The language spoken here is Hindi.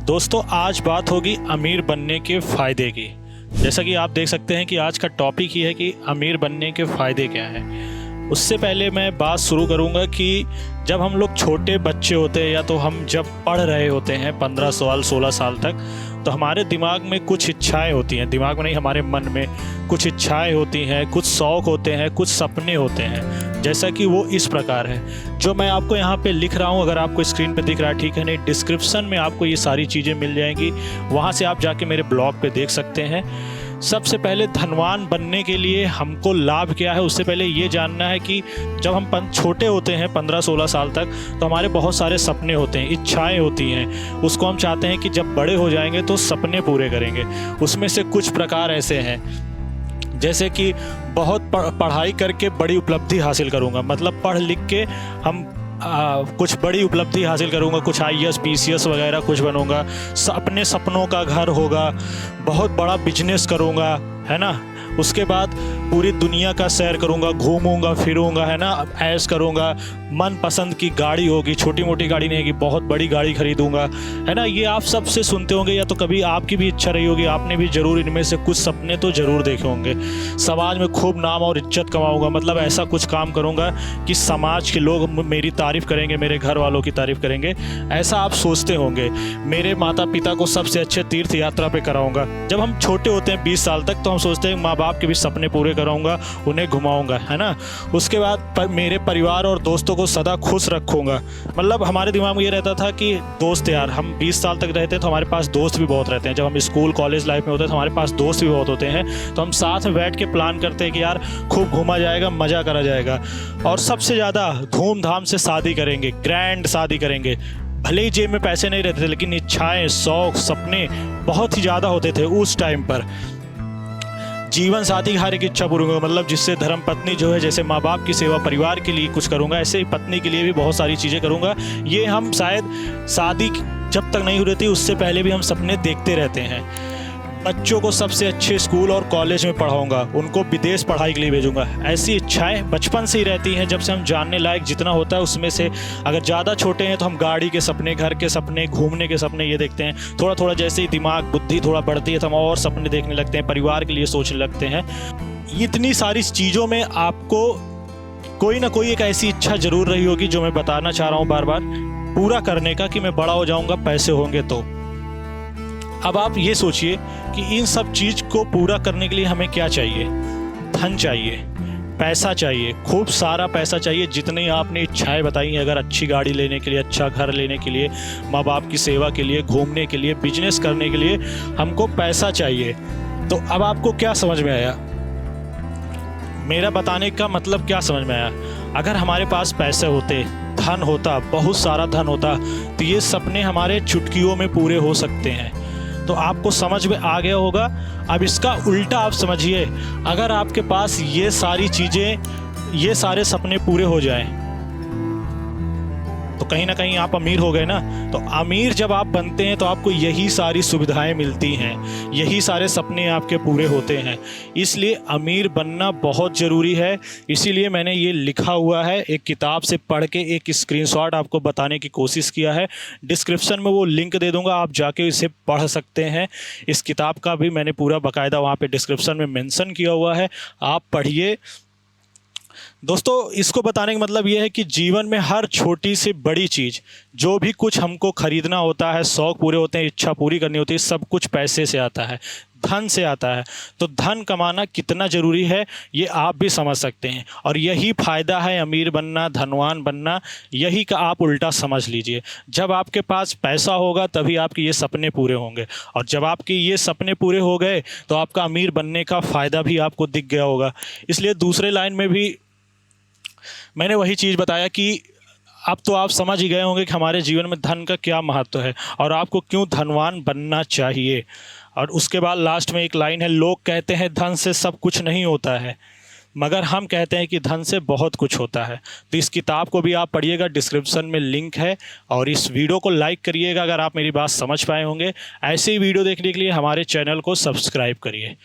दोस्तों आज बात होगी अमीर बनने के फ़ायदे की। जैसा कि आप देख सकते हैं कि आज का टॉपिक ही है कि अमीर बनने के फ़ायदे क्या हैं। उससे पहले मैं बात शुरू करूंगा कि जब हम लोग छोटे बच्चे होते हैं या तो हम जब पढ़ रहे होते हैं 15 साल 16 साल तक, तो हमारे दिमाग में कुछ इच्छाएं होती हैं। दिमाग में नहीं, हमारे मन में कुछ इच्छाएं होती हैं, कुछ शौक़ होते हैं, कुछ सपने होते हैं। जैसा कि वो इस प्रकार है जो मैं आपको यहाँ पे लिख रहा हूँ। अगर आपको स्क्रीन पे दिख रहा है ठीक है, नहीं डिस्क्रिप्शन में आपको ये सारी चीज़ें मिल जाएंगी, वहाँ से आप जाके मेरे ब्लॉग पे देख सकते हैं। सबसे पहले धनवान बनने के लिए हमको लाभ क्या है, उससे पहले ये जानना है कि जब हम छोटे होते हैं 15-16 साल तक, तो हमारे बहुत सारे सपने होते हैं, इच्छाएं होती हैं। उसको हम चाहते हैं कि जब बड़े हो जाएंगे तो सपने पूरे करेंगे। उसमें से कुछ प्रकार ऐसे हैं जैसे कि बहुत पढ़ाई करके बड़ी उपलब्धि हासिल करूँगा, मतलब पढ़ लिख के हम कुछ बड़ी उपलब्धि हासिल करूँगा, कुछ IAS PCS वगैरह कुछ बनूँगा, अपने सपनों का घर होगा, बहुत बड़ा बिजनेस करूँगा, है ना। उसके बाद पूरी दुनिया का सैर करूँगा, घूमूंगा फिरूंगा, है ना, ऐश करूँगा, मन पसंद की गाड़ी होगी, छोटी मोटी गाड़ी नहीं होगी, बहुत बड़ी गाड़ी खरीदूंगा, है ना। ये आप सबसे सुनते होंगे या तो कभी आपकी भी इच्छा रही होगी, आपने भी ज़रूर इनमें से कुछ सपने तो ज़रूर देखे होंगे। समाज में खूब नाम और इज्जत कमाऊँगा, मतलब ऐसा कुछ काम करूँगा कि समाज के लोग मेरी तारीफ़ करेंगे, मेरे घर वालों की तारीफ़ करेंगे, ऐसा आप सोचते होंगे। मेरे माता पिता को सबसे अच्छे तीर्थ यात्रा पे कराऊँगा। जब हम छोटे होते हैं 20 साल तक, तो हम सोचते हैं माँ बाप के भी सपने पूरे कराऊंगा, उन्हें घुमाऊंगा, है ना। उसके बाद मेरे परिवार और दोस्तों को सदा खुश रखूंगा। मतलब हमारे दिमाग में ये रहता था कि दोस्त यार, हम 20 साल तक रहते हैं तो हमारे पास दोस्त भी बहुत रहते हैं। जब हम स्कूल कॉलेज लाइफ में होते हैं तो हमारे पास दोस्त भी बहुत होते हैं, तो हम साथ में बैठ के प्लान करते हैं कि यार खूब घूमा जाएगा, मज़ा करा जाएगा, और सबसे ज़्यादा धूमधाम से शादी करेंगे, ग्रैंड शादी करेंगे। भले ही जेब में पैसे नहीं रहते थे, लेकिन इच्छाएं, शौक़, सपने बहुत ही ज़्यादा होते थे उस टाइम पर। जीवन साथी की हर एक इच्छा पूरी करूँगा, मतलब जिससे धर्म पत्नी जो है, जैसे माँ बाप की सेवा, परिवार के लिए कुछ करूँगा, ऐसे ही पत्नी के लिए भी बहुत सारी चीज़ें करूँगा। ये हम शायद शादी जब तक नहीं हो रही थी उससे पहले भी हम सपने देखते रहते हैं। बच्चों को सबसे अच्छे स्कूल और कॉलेज में पढ़ाऊंगा, उनको विदेश पढ़ाई के लिए भेजूंगा। ऐसी इच्छाएं बचपन से ही रहती हैं। जब से हम जानने लायक जितना होता है उसमें से अगर ज़्यादा छोटे हैं तो हम गाड़ी के सपने, घर के सपने, घूमने के सपने ये देखते हैं। थोड़ा थोड़ा जैसे ही दिमाग बुद्धि थोड़ा बढ़ती है तो हम और सपने देखने लगते हैं, परिवार के लिए सोचने लगते हैं। इतनी सारी चीज़ों में आपको कोई ना कोई एक ऐसी इच्छा ज़रूर रही होगी जो मैं बताना चाह रहा हूँ बार बार पूरा करने का, कि मैं बड़ा हो जाऊँगा, पैसे होंगे तो। अब आप ये सोचिए कि इन सब चीज़ को पूरा करने के लिए हमें क्या चाहिए। धन चाहिए, पैसा चाहिए, खूब सारा पैसा चाहिए। जितनी आपने इच्छाएं बताई हैं, अगर अच्छी गाड़ी लेने के लिए, अच्छा घर लेने के लिए, माँ बाप की सेवा के लिए, घूमने के लिए, बिजनेस करने के लिए हमको पैसा चाहिए। तो अब आपको क्या समझ में आया, मेरा बताने का मतलब क्या समझ में आया। अगर हमारे पास पैसे होते, धन होता, बहुत सारा धन होता, तो ये सपने हमारे चुटकियों में पूरे हो सकते हैं। तो आपको समझ में आ गया होगा। अब इसका उल्टा आप समझिए, अगर आपके पास ये सारी चीज़ें, ये सारे सपने पूरे हो जाएं, तो कहीं ना कहीं आप अमीर हो गए ना। तो अमीर जब आप बनते हैं तो आपको यही सारी सुविधाएं मिलती हैं, यही सारे सपने आपके पूरे होते हैं। इसलिए अमीर बनना बहुत ज़रूरी है। इसीलिए मैंने ये लिखा हुआ है, एक किताब से पढ़ के एक स्क्रीनशॉट आपको बताने की कोशिश किया है। डिस्क्रिप्शन में वो लिंक दे दूँगा, आप जाके इसे पढ़ सकते हैं। इस किताब का भी मैंने पूरा बाकायदा वहाँ पर डिस्क्रिप्शन में मेंशन किया हुआ है, आप पढ़िए। दोस्तों इसको बताने का मतलब ये है कि जीवन में हर छोटी से बड़ी चीज़, जो भी कुछ हमको ख़रीदना होता है, शौक़ पूरे होते हैं, इच्छा पूरी करनी होती है, सब कुछ पैसे से आता है, धन से आता है। तो धन कमाना कितना ज़रूरी है ये आप भी समझ सकते हैं, और यही फ़ायदा है अमीर बनना, धनवान बनना। यही का आप उल्टा समझ लीजिए। जब आपके पास पैसा होगा तभी आपके ये सपने पूरे होंगे, और जब आपके ये सपने पूरे हो गए तो आपका अमीर बनने का फ़ायदा भी आपको दिख गया होगा। इसलिए दूसरे लाइन में भी मैंने वही चीज़ बताया कि अब तो आप समझ ही गए होंगे कि हमारे जीवन में धन का क्या महत्व है और आपको क्यों धनवान बनना चाहिए। और उसके बाद लास्ट में एक लाइन है, लोग कहते हैं धन से सब कुछ नहीं होता है, मगर हम कहते हैं कि धन से बहुत कुछ होता है। तो इस किताब को भी आप पढ़िएगा, डिस्क्रिप्शन में लिंक है। और इस वीडियो को लाइक करिएगा अगर आप मेरी बात समझ पाए होंगे। ऐसे ही वीडियो देखने के लिए हमारे चैनल को सब्सक्राइब करिए।